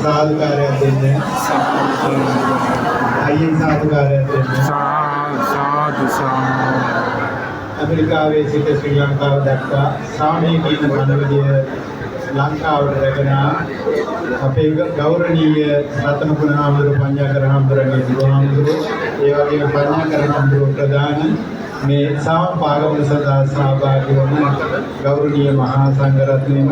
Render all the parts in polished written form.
සාදුකාරයක් දෙන්න. අයියෙන් සාදුකාරයක් දෙන්න. සාදු ඇමරිකාවේ සිට ශ්‍රී ලංකාව දක්වා සාමයේ කියන මනෝවිද්‍ය ලංකාවට රැගෙන අපේ ගෞරවනීය රතනපුර හාමුදුරුවෝ පඤ්ඤාකර හාමුදුරුවෝගේ දුරහාමුදුරුවෝ ඒ වගේම පඤ්ඤාකර හාමුදුරුවෝ ප්‍රධාන මේ සාම පාගමන සදා සහභාගී වන ගෞරවනීය මහා සංඝරත්නයම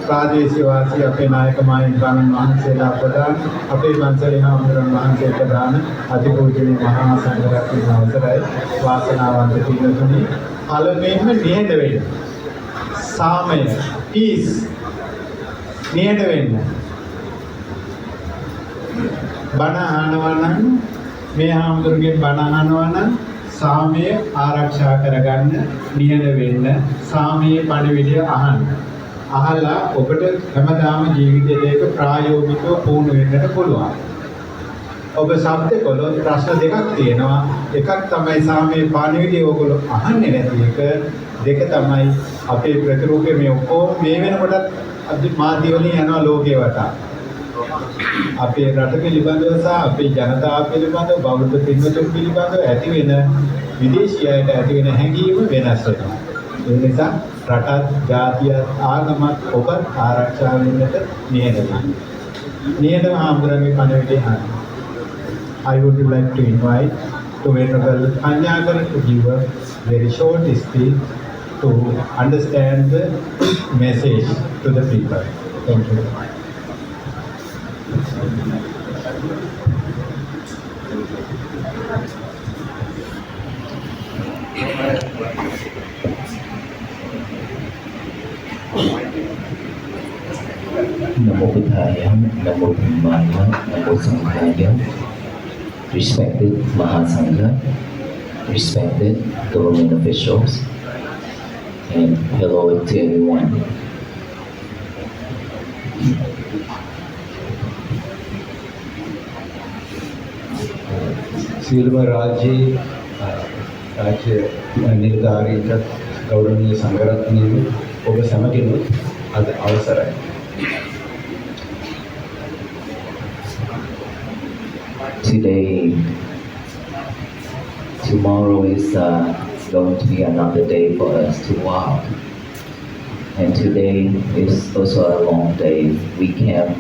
ප්‍රාදේශීය වාසී අපේ නායක මාහිමිපාණන් වහන්සේලා ප්‍රධාන අපේ පන්සලේ හාමුදුරුවන් වහන්සේ ප්‍රධාන අතිපූජනීය මහා සංඝරත්නයේ අවසරයි වාසනාවන්ත පින්තුනි පළමුවෙන්ම නිහඬ වෙන්න සාමය පීස් නිහඬ වෙන්න බණ අහනවා නම් මේ හාමුදුරුවන්ගේ බණ අහනවා නම් සාමය ආරක්ෂා කරගන්න නිහඬ වෙන්න සාමයේ පණිවිඩය අහන්න අහලා ඔබට හැමදාම ජීවිතයේක ප්‍රායෝගිකව පුහුණු වෙන්නට පුළුවන්. ඔබ ශබ්ද කළොත් ප්‍රශ්න දෙකක් තියෙනවා. එකක් තමයි සාමයේ පණිවිඩය ඔයගොල්ලෝ අහන්නේ නැති එක. දෙක තමයි අපේ ප්‍රතිරූපයේ මේ ඔක්කොම මේ වෙනකොටත් අද මාධ්‍ය වලින් යනවා ලෝකේ වටා. අපේ රට පිළිබඳව සහ අපේ ජනතාව පිළිබඳව බෞද්ධ පින්වතුන් පිළිබඳව ඇති වෙන විදේශී අයට ඇති වෙන හැඟීම වෙනස් වෙනවා. ඒ නිසා රටත් ජාතියත් ආගමත් ඔබ ආරක්ෂා වෙන්නට නිහඬ වෙන්න. නිහඬව හාමුදුරන්ගේ පණිවිඩය අහන්න. I would like to invite to Venerable Panyakar to give a very short speech to understand the message to the people. Thank you. Namo Buddhaya, Namo Dhammaya, Namo Sanghaya. Respected Mahasangha, respected government officials, and hello to everyone. සියලුම රාජ්‍ය නිලධාරීන්ට ගෞරවනීය සංඝරත්නයන් ඔබ සැමගෙනුත් අද අවසරයි. Today, tomorrow is going to be another day for us to walk. And today is also a long day. We came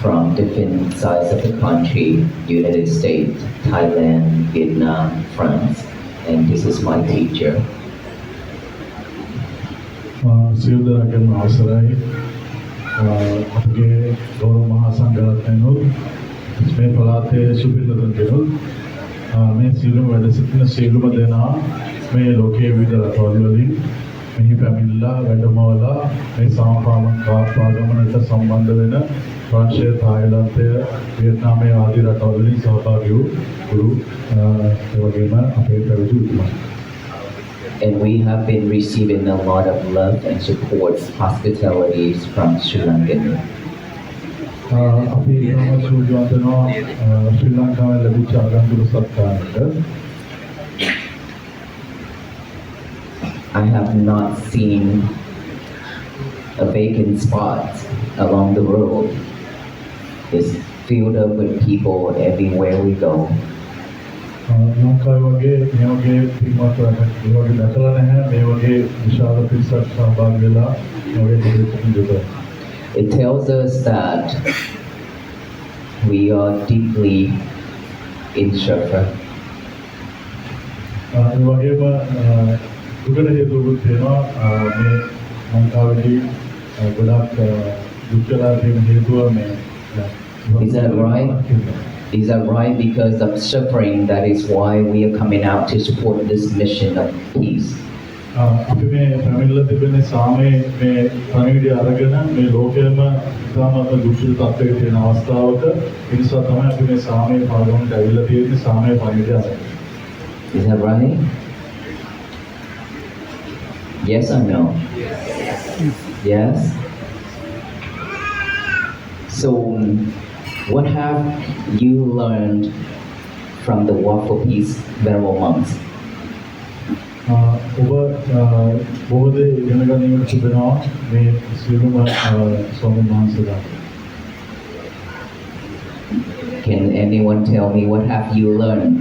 from different sides of the country, United States, Thailand, Vietnam, France, and this is my teacher. සියලුදෙනාගේම අවසරයි අපගේ ගෞරව මහා සංඝරත්නයන් මේ පළාතේ සුපිරිතුන් කෙනෙක් මේ සියලුම වැඩ සිටින සියලුම දෙනා මේ ලෝකයේ විවිධ රටවල් වලින් මෙහි පැමිණලා වැඩමවලා මේ සාමපාගමනට සම්බන්ධ වෙන ප්‍රංශය තායිලන්තය වියට්නාමයේ ආදී රටවල් වලින් සහභාගී වූ ගුරු ඒ වගේම අපේ පැවිදි උතුමන්. And we have been receiving a lot of love and support, hospitalities from Sri Lankan. අපි ඉතාම සූදානම් වෙනවා ශ්‍රී ලංකාවේ ලැබිච්ච ආගන්තුක සත්කාරයට. I have not seen a vacant spot along the road. It's filled up with people everywhere we go. ලංකාවේ වගේ මේ වගේ පින්වත් රටක් ඒ වගේ දැකලා නැහැ මේ වගේ විශාල පිරිසක් සහභාගී වෙලා මේ වගේ දෙයක්. It tells us that we are deeply in suffer. ඒ වගේම දුකට හේතුකුත් වෙනවා මේ ලංකාවේදී ගොඩක් දුක්ඛලා තියෙන හේතුව මේ. Is that right? Is that right? Because of suffering, that is why we are coming out to support this mission of peace. අපි මේ පැමිණිලා තිබෙන සාමයේ මේ පණිවිඩය අරගෙන මේ ලෝකයේම ඉතාමත් දුක්ඛිත තත්ත්වයක තියෙන අවස්ථාවක ඒ නිසා තමයි අපි මේ සාමයේ පාඩමට ඇවිල්ලා තියෙන්නේ සාමයේ පණිවිඩය අරගෙන. Is that right? Yes or no? Yes? So, what have you learned from the Walk for Peace Venerable monks? ඔබ බොහෝ දේ ඉගෙන ගැනීමට තිබෙනවා මේ සියලුම ස්වාමීන් වහන්සේලා. Can anyone tell me what have you learned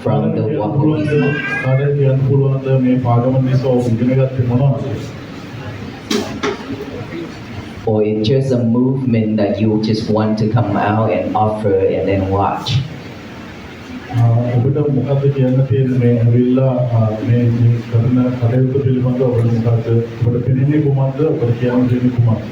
from the Wapo Peace Month? කාටද කියන්න පුළුවන්ද මේ පාගම නිසා ඔබ ඉගෙන ගත්තේ මොනවද? Or it's just a movement that you just want to come out and offer and then watch? ඔබට මොකද්ද කියන්න තියෙන්නේ මේ ඇවිල්ලා මේ කරන කටයුතු පිළිබඳව ඔබට මොකද්ද ඔබට පෙනෙන්නේ කොහොමද ඔබට කියන්න දෙන්නේ කොහොමද?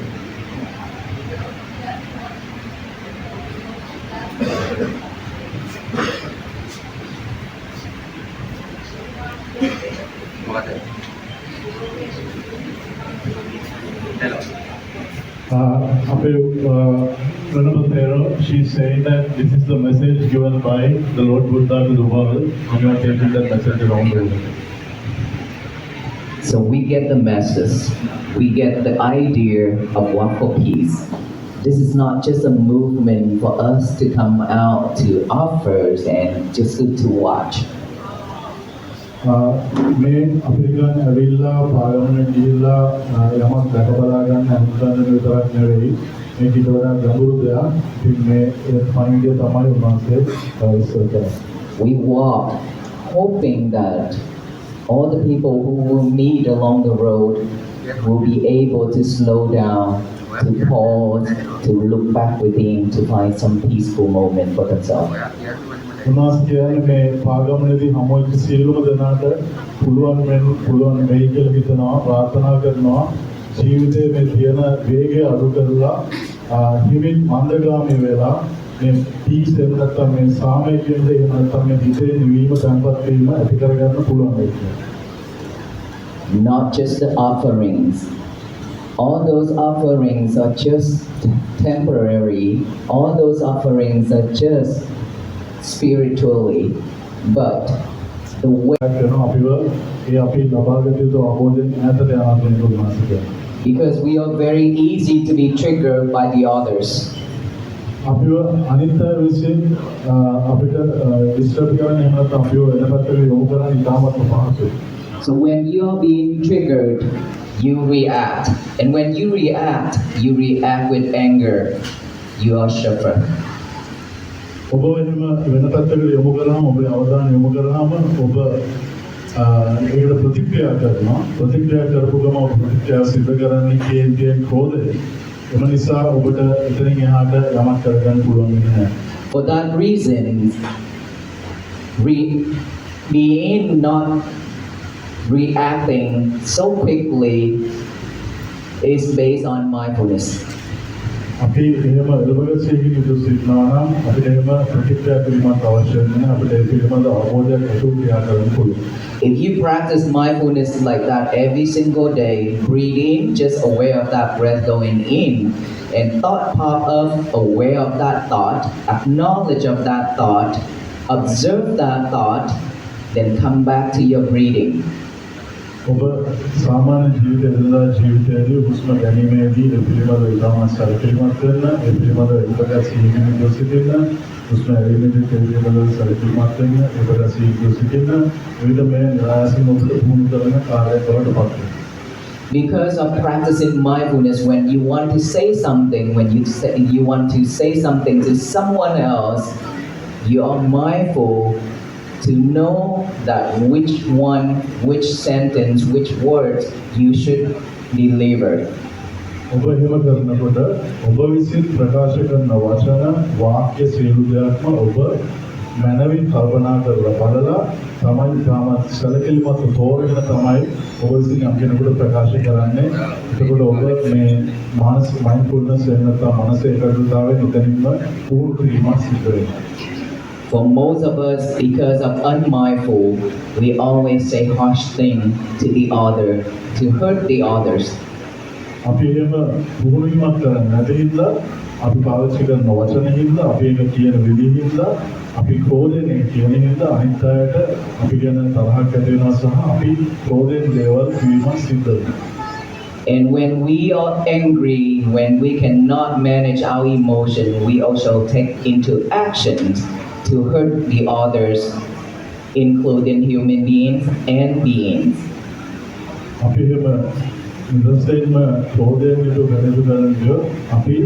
She's saying that this is the message given by the Lord Buddha to the world, and you are taking that message around the world. So we get the message, we get the idea of Wapo Peace. This is not just a movement for us to come out to offers and just to watch. මේ අපිරිකන් ඇවිල්ලා පාර්ලිමේන්තුවට ගිහිල්ලා යමක් දැක බලා ගන්න අනුකම්පාවෙන් විතරක් නෙවෙයි මේක ඊට වඩා ගැඹුරු දෙයක්. ඉතින් මේ පණිවිඩය තමයි උන්වහන්සේ ඉස්සර කරන්නේ. We walk hoping that all the people who will meet along the road will be able to slow down, to pause, to look back within, to find some peaceful moment for themselves. උන්වහන්සේ කියන්නේ මේ පාගමනේදී හැමෝම සියලුම දෙනාට පුළුවන් වෙයි කියලා හිතනවා ප්‍රාර්ථනා කරනවා ජීවිතයේ මේ තියෙන වේගය අඩු කරලා හිමින් මන්දගාමී වෙලා මේ පීස් එක නැත්තම් මේ සාමය කියන දේ නැත්තම් මේ හිතේ නිවීම තැන්පත් වීම ඇති කරගන්න පුළුවන් වෙයි. Not just the offerings. All those offerings are just temporary. All those offerings are just spiritually, but the way, because we are very easy to be triggered by the others. So when you are being triggered, you react, and when you react with anger. You are suffer. ඔබ එහෙම වෙන පැත්තකට යොමු කරාම ඔබේ අවධානය යොමු කරාම ඔබ ඒකට ප්‍රතික්‍රියා කරනවා ප්‍රතික්‍රියා කරපු ගම ඔබ ප්‍රතික්‍රියා සිද්ධ කරන්නේ කේන්තිය ක්‍රෝධය එම නිසා ඔබට එතනින් එහාට යමක් කරගන්න පුළුවන් වෙන්නේ නැහැ. For that reason, being not reacting so quickly is based on mindfulness. අපි එහෙම එළබගස්සේකින් යුතු සිටිනවා නම් අපිට එහෙම ප්‍රතික්‍රියා කිරීමක් අවශ්‍ය නැහැ. අපිට ඒ පිළිබඳ අවබෝධයක් ඇතුව ක්‍රියා කරන්න පුළුවන්. If you practice mindfulness like that every single day, breathe in, just aware of that breath going in, and thought pop up, aware of that thought, acknowledge of that thought, observe that thought, then come back to your breathing. ඔබ සාමාන්‍ය ජීවිතයේදී ජීවිතයේදී හුස්ම ගැනීමේදී ඒ පිළිබඳව ඉතාමත් සැලකිලිමත් වෙන්න, ඒ පිළිබඳව ඉපදැසීමේ දොසිතින්න, හුස්ම ඇරීමේදී ඒ පිළිබඳව සැලකිලිමත් වෙන්න, ඉපදැසීමේ දොසිතින්න, විවිධ මේ නිරායසින් ඔබට පුහුණු කරන කාර්යයක් බවට පත් වෙනවා. Because of practicing mindfulness, when you want to say something, when you want to say something to someone else, you are mindful to know that which sentence, which words you should deliver. ඔබ එහෙම කරනකොට ඔබ විසින් ප්‍රකාශ කරන වචන වාක්‍ය සියලු දෙයක්ම ඔබ මනවින් කල්පනා කරලා බලලා තමයි තාමත් සැලකිලිමත් තෝරගෙන තමයි ඔබ විසින් යම් කෙනෙකුට ප්‍රකාශ කරන්නේ. එතකොට ඔබ මේ මානසික මයින්ඩ්ෆුල්නස් එක නැත්නම් මානසික ඒකාග්‍රතාවයෙන් එතනින්ම පුහුණු කිරීමක් සිදු වෙනවා. For most of us, because of unmindful, we always say harsh things to the other, to hurt the others. අපි එහෙම පුහුණුවීමක් කරන්නේ නැති හින්දා අපි පාවිච්චි කරන වචන හින්දා අපි ඒක කියන විදිහ හින්දා අපි ක්‍රෝධයෙන් කියන හින්දා අනිත් අයට අපි ගැන තරහක් ඇති වෙනවා සහ අපි ක්‍රෝධයෙන් දේවල් කිවීමක් සිද්ධ වෙනවා. And when we are angry, when we cannot manage our emotion, we also take into actions to hurt the others, including human beings and beings. අපි එහෙම ඉන්ද්‍රසේනම ක්‍රෝධයෙන් යුතු ගණිත කරන්නේ අපි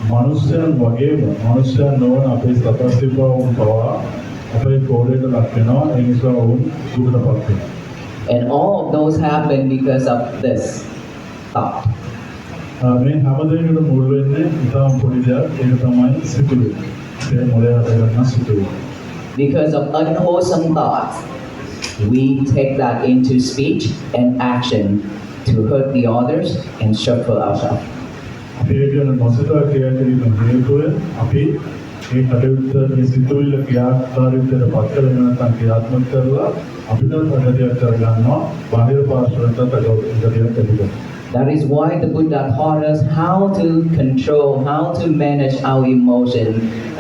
මනුෂ්‍යයන් වගේම මනුෂ්‍යයන් නොවන අපේ සතස්තිපාවුන් පවා අපේ කෝලයට ලක් වෙනවා. ඒ නිසා ඔවුන් දුකටපත් වෙනවා. And all of those happen because of this thought. මේ හැම දෙයකටම මුල් වෙන්නේ ඉතාම පොඩි දෙයක්. ඒක තමයි සිතුවිලි. ඒ මොලේ හදගන්න සිතුවිලි. Because of unwholesome thoughts, we take that into speech and action to hurt the others and suffer ourselves. අපි ඒ කියන නොසිතා ක්‍රියා කිරීම හේතුවෙන් අපි මේ කටයුත්ත මේ සිතුවිලි ක්‍රියාකාරීත්වයට පත් කරගෙන නැත්නම් ක්‍රියාත්මක කරලා අපිට අගතියක් කරගන්නවා. බාහිර පාර්ශ්වයට අගතියක් ඇතිවෙනවා. That is why the Buddha taught us how to control, how to manage our emotion,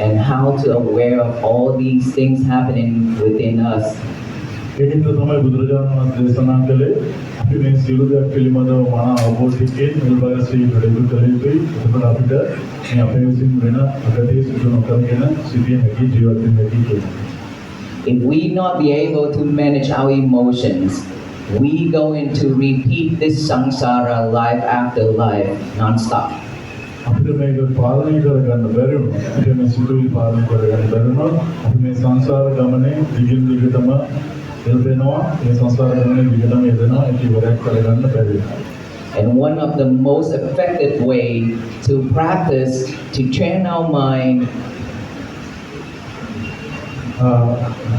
and how to aware of all these things happening within us. ඒකින්ද තමයි බුදුරජාණන් වහන්සේ දේශනා කළේ අපි මේ සියලු දෙයක් පිළිබඳව මන අවබෝධයෙන් නිර්භයසී වැඩි කළ යුතුයි. එතකොට අපිට මේ අපේ විසින් වෙන අගතිය සිදු නොකරගෙන සිටිය හැකි ජීවත් වෙන්න හැකි කියලා. If we not be able to manage our emotions, we going to repeat this samsara life after life non-stop. අපිට මේක පාලනය කරගන්න බැරි වුණා. අපිට මේ සිතුවිලි පාලනය කරගන්න බැරි වුණා. අපි මේ සංසාර ගමනේ දිගින් දිගටම එල්බෙනවා. මේ සංසාර ගමනේ දිගටම යෙදෙනවා. ඒක ඉවරයක් කරගන්න බැරි වෙනවා. And one of the most effective way to practice to train our mind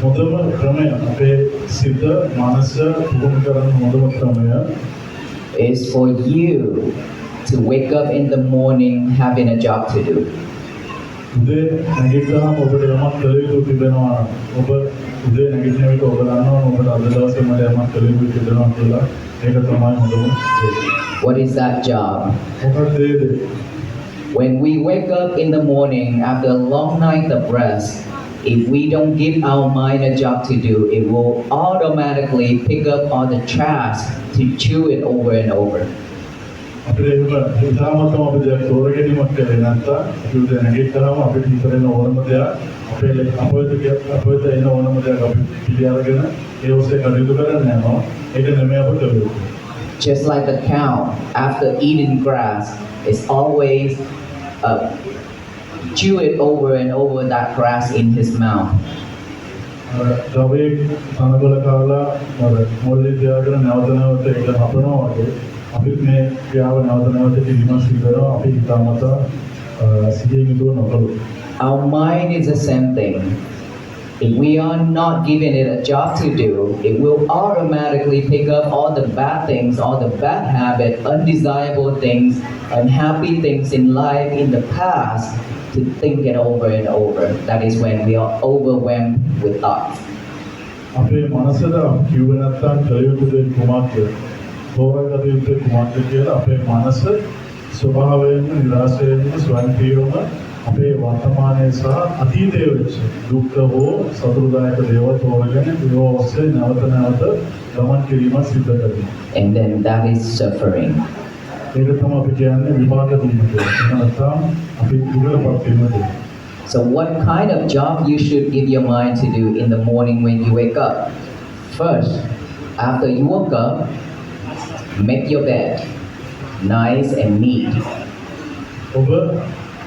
හොඳම ක්‍රමය අපේ සිත මනස පුහුණු කරන හොඳම ක්‍රමය is for you to wake up in the morning having a job to do. උදේ නැගිට්ටාම ඔබට යමක් කළ යුතු තිබෙනවා නම් ඔබ උදේ නැගිටින විට ඔබ දන්නවා ඔබට අද දවසේ මට යමක් කළ යුතු තිබෙනවා කියලා. ඒක තමයි හොඳම දේ. What is that job? මොකක්ද ඒ දේ? When we wake up in the morning after a long night of rest, if we don't give our mind a job to do, it will automatically pick up all the trash to chew it over and over. අපිට එහෙම ඉතාමත්ම අපි දෙයක් තෝරගැනීමක් කරේ නැත්නම් අපි උදේ නැගිට්ටාම අපිට හිතරෙන ඕනම දෙයක් අපේ අපිට එන ඕනම දෙයක් අපි පිළි අරගෙන ඒ ඔස්සේ කටයුතු කරන්න යනවා. ඒක නෙමෙයි අපිට වෙන්නේ. Just like the cow, after eating grass, is always chew it over and over that grass in his mouth. ගවයේ තනකොළ කාලා මොළේ තියාගෙන නැවත නැවත ඒක හපනවා වගේ අපිත් මේ ක්‍රියාව නැවත නැවත කිරීම සිදු කරනවා. අපි හිතාමතා සිහියෙන් යුතුව නොකළොත්. Our mind is the same thing. If we are not giving it a job to do, it will automatically pick up all the bad things, all the bad habits, undesirable things, unhappy things in life in the past to think it over and over. That is when we are overwhelmed with thoughts. අපේ මනසට කිව්ව නැත්නම් කළ යුතු දේ කුමක්ද? තෝරාගත යුත්තේ කුමක්ද කියලා අපේ මනස ස්වභාවයෙන්ම නිරාශයෙන්ම ස්වයංක්‍රීයවම අපේ වර්තමානයේ සහ අතීතයේ වෙච්ච දුක්ඛ හෝ සතුටුදායක දේවල් තෝරගෙන ඒව ඔස්සේ නැවත නැවත ගමන් කිරීමක් සිදු කරනවා. And then that is suffering. ඒක තමයි අපි කියන්නේ විපාක දීම කියලා. නැත්නම් අපි දුකටපත් වීම කියලා. So what kind of job you should give your mind to do in the morning when you wake up? First, after you woke up, make your bed nice and neat.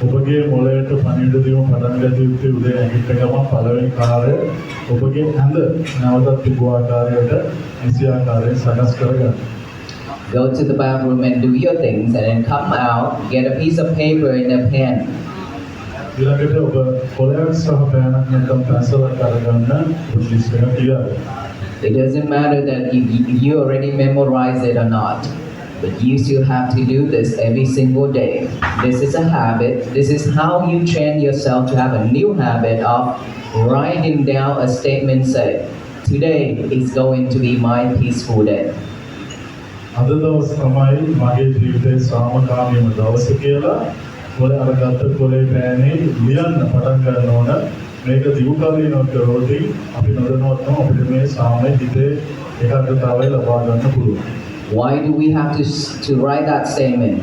ඔබගේ මොළයට පණිවිඩ දීම පටන් ගත යුත්තේ උදේ නැගිට ගමන් පළවෙනි කාර්යය ඔබගේ ඇඳ නැවතත් තිබු ආකාරයට නිසි ආකාරයෙන් සකස් කරගන්න. Go to the bathroom and do your things and then come out, get a piece of paper and a pen. ඊළඟට ඔබ පොළයක් සහ පෑනක් නැත්නම් පැන්සලක් අරගන්න පුරුදු වෙන කියලා. It doesn't matter that you already memorize it or not, but you still have to do this every single day. This is a habit. This is how you train yourself to have a new habit of writing down a statement say, today is going to be my peaceful day. අද දවස් තමයි මගේ ජීවිතයේ සාමකාමීම දවස කියලා පොළ අරගත්ත පොළේ පෑනේ ලියන්න පටන් ගන්න ඕන. මේක දිගුකාලීනව කරොත් අපි නොදැනුවත්වම අපිට මේ සාමයේ හිතේ ඒකාග්‍රතාවය ලබා ගන්න පුළුවන්. Why do we have to write that statement?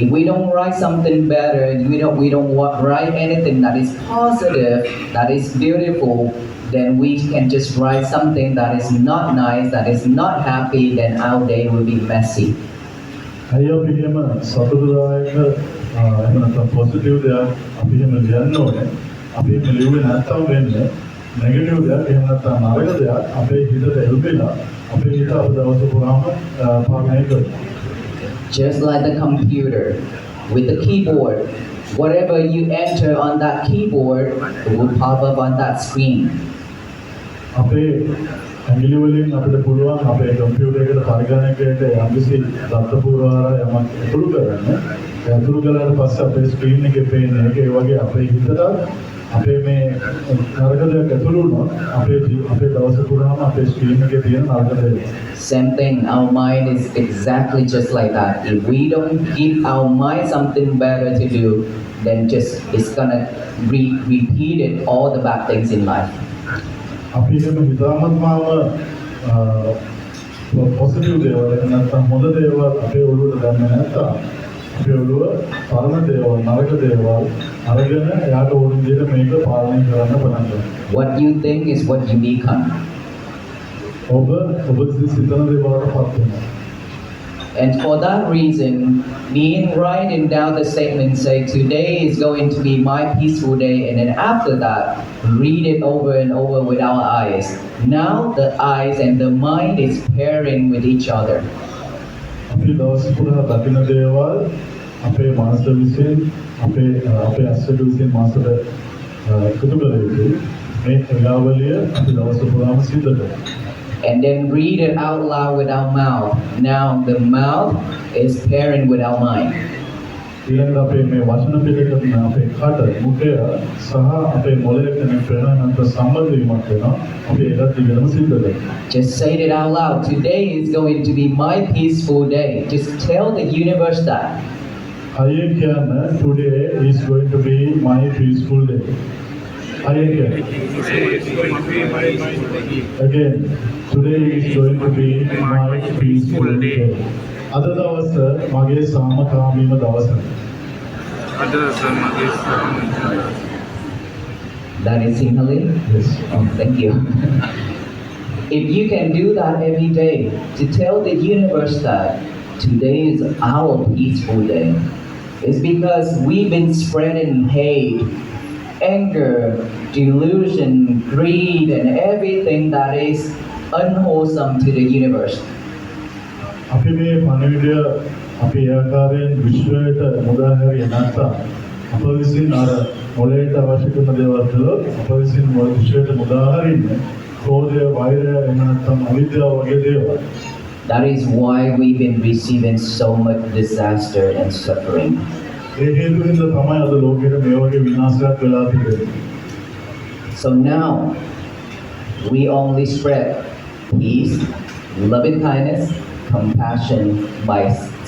If we don't write something better, we don't write anything that is positive, that is beautiful, then we can just write something that is not nice, that is not happy, then our day will be messy. අයියෝ පිළිම සතුටුදායක එහෙම නැත්නම් positive දෙයක් අපි එහෙම ලියන්න ඕනේ. අපි එහෙම ලියුවේ නැත්නම් වෙන්නේ නෙගටිව් දෙයක් එහෙම නැත්නම් නරක දෙයක් අපේ හිතට එල්බෙලා අපේ හිත අප දවස පුරාම පාලනය කරනවා. Just like the computer with the keyboard, whatever you enter on that keyboard, it will pop up on that screen. අපේ ඇඟිලි වලින් අපිට පුළුවන් අපේ කම්පියුටර් එකට පරිගණකයට යම්කිසි දත්ත පුරවාර යමක් ඇතුළු කරන්න. ඒ ඇතුළු කළාට පස්සේ අපේ ස්ක්‍රීන් එකේ පේන එක ඒ වගේ අපේ හිතට අපේ මේ නරක දෙයක් ඇතුළු වුණොත් අපේ දවස පුරාම අපේ ස්ක්‍රීන් එකේ තියෙන නරක දේ. Same thing, our mind is exactly just like that. If we don't give our mind something better to do, then just it's gonna repeat it all the bad things in life. අපි එහෙම හිතාමත්මාව positive දේවල් නැත්නම් හොඳ දේවල් අපේ ඔළුවට ගන්න නැත්නම් අපේ ඔළුව පරණ දේවල් නරක දේවල් අරගෙන එයාට ඕන විදිහට මේක පාලනය කරන්න පටන් ගන්නවා. What you think is what you become. ඔබ සිතන දේවල්ට පත් වෙනවා. And for that reason, me writing down the statement say today is going to be my peaceful day, and then after that, read it over and over with our eyes. Now the eyes and the mind is pairing with each other. අපි දවස් පුරා දකින දේවල් අපේ මනස විසින් අපේ ඇසට විසින් මනසට එකතු කර යුතුයි. මේ ක්‍රියාවලිය අපි දවස් පුරාම සිද්ධ කරනවා. And then read it out loud with our mouth. Now the mouth is pairing with our mind. ඊළඟට අපේ මේ වචන පිළිකරන අපේ කට මුඛය සහ අපේ මොළය කෙනෙක් ප්‍රේරණාන්ත සම්බන්ධ වීමක් වෙනවා. අපි ඒකත් දිගටම සිද්ධ කරනවා. Just say it out loud. Today is going to be my peaceful day. Just tell the universe that. හයියෙන් කියන්න today is going to be my peaceful day. හයියෙන් කියන්න. Again, today is going to be my peaceful day. අද දවස මගේ සාමකාමීම දවසයි. That is Sinhalese? Yes. Oh, thank you. If you can do that every day, to tell the universe that today is our peaceful day, it's because we've been spreading hate, anger, delusion, greed, and everything that is unwholesome to the universe. අපි මේ පණිවිඩය අපි ඒ ආකාරයෙන් විශ්වයට මුදා හැරියේ නැත්නම් අප විසින් අර මොළයට අවශ්‍ය කරන දේවල් කළොත් අප විසින් විශ්වයට මුදා හරින්නේ ක්‍රෝධය, වෛරය, එහෙම නැත්නම් අවිද්‍යාව වගේ දේවල්. That is why we've been receiving so much disaster and suffering. ඒ හේතුවෙන්ද තමයි අද ලෝකෙට මේ වගේ විනාශයක් වෙලා තිබෙන්නේ. So now, we only spread peace, loving kindness, compassion by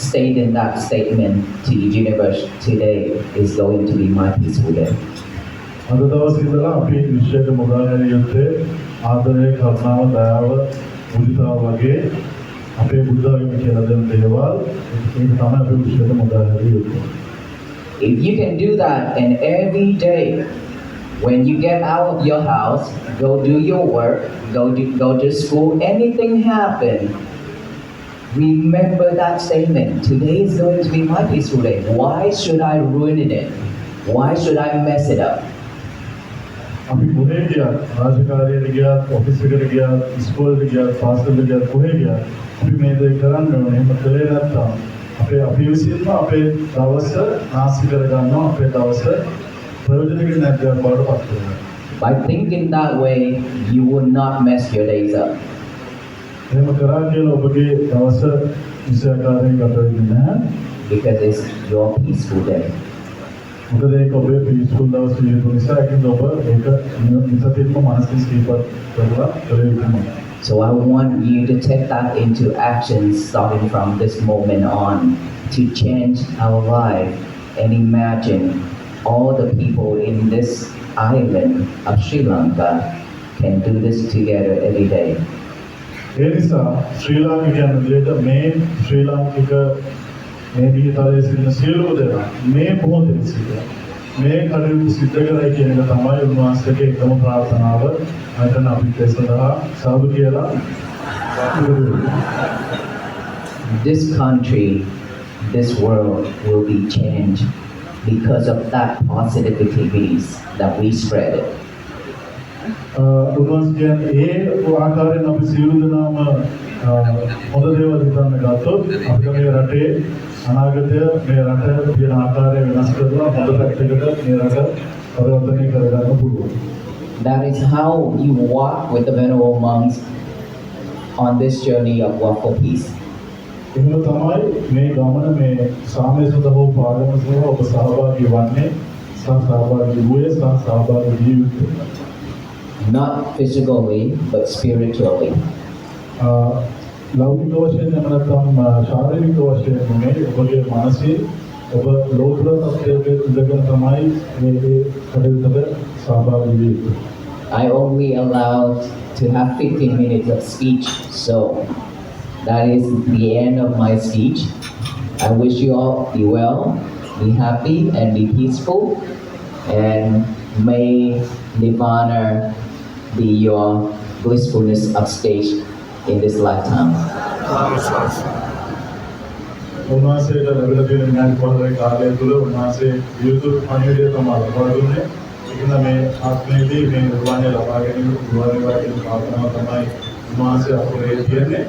stating that statement to the universe. Today is going to be my peaceful day. අද දවසේ ඉඳලා අපි විශ්වයට මුදා හැරිය යුත්තේ ආදරය, කරුණාව, දයාව, මුදිතාව වගේ අපේ බුද්ධ ආගම කියලා දෙන දේවල් ඒක තමයි අපි විශ්වයට මුදා හැරිය යුත්තේ. If you can do that, and every day when you get out of your house, go do your work, go to school, anything happen, remember that statement. Today is going to be my peaceful day. Why should I ruin it? Why should I mess it up? අපි කොහේ ගියත් රාජකාරියට ගියත් office එකට ගියත් ඉස්කෝලේට ගියත් පාසලට ගියත් කොහේ ගියත් අපි මේ දේ කරන්න ඕනේ. එහෙම කළේ නැත්නම් අපි විසින්ම අපේ දවස නාස්ති කර ගන්නවා. අපේ දවස ප්‍රයෝජනකින් නැත්නම් බාරපත් කරනවා. By thinking that way, you will not mess your days up. එහෙම කරා කියලා ඔබගේ දවස විශ්වාසකාරයෙන් ගත වෙන්නේ නැහැ. Because it's your peaceful day. මොකද ඒක ඔබේ පීස්ෆුල් දවස් විදිහට නිසා ඒකෙන් ඔබ ඒක නිතරම මානසික ස්ථිරපත් කරලා කළ යුතුයි. So I want you to take that into action starting from this moment on to change our life and imagine all the people in this island of Sri Lanka can do this together every day. ඒ නිසා ශ්‍රී ලාංකිකයන් විදිහට මේ ශ්‍රී ලාංකික මේ දිගටම සිටින සියලුම දෙනා මේ මොහොතේ සිටින මේ කටයුතු සිද්ධ කරයි කියන එක තමයි උන්වහන්සේගේ එකම ප්‍රාර්ථනාව. අතන අපි ඒ සඳහා සාදු කියලා This country, this world will be changed because of that positivities that we spread it. උන්වහන්සේ කියන්නේ ඒ ආකාරයෙන් අපි සියලු දෙනාම හොඳ දේවල් හිතන්න ගත්තොත් අපිට මේ රටේ අනාගතය මේ රට තියෙන ආකාරය වෙනස් කරලා හොඳ පැත්තකට මේ රට පරිවර්තනය කරගන්න පුළුවන්. That is how you walk with the Venerable monks on this journey of Walk for Peace. එහෙම තමයි මේ ගමන මේ සාමය සඳහා පාරම සඳහා ඔබ සහභාගී වන්නේ සහභාගී වූයේ සහභාගී විය යුතුයි. Not physically, but spiritually. ලෞකික වශයෙන් නැත්නම් ශාරීරික වශයෙන් නෙමෙයි ඔබගේ මානසික ඔබ ලෝතර තත්ත්වයක ඉඳගෙන තමයි මේ කටයුත්තට සහභාගී වෙන්නේ. I only allowed to have 15 minutes of speech, so that is the end of my speech. I wish you all be well, be happy, and be peaceful, and may Nirvana be your blissfulness upstage in this lifetime. උන්වහන්සේට ලැබිලා තියෙන විනාඩි 15 කාලය තුළ උන්වහන්සේ විරුද්ධ පණිවිඩය තමයි ලබාදුන්නේ. ඒකන මේ ආත්මයේදී මේ නිර්වාණය ලබා ගැනීම පුළුවන් වේවා කියන කාරණාව තමයි උන්වහන්සේ අපේ කියන්නේ.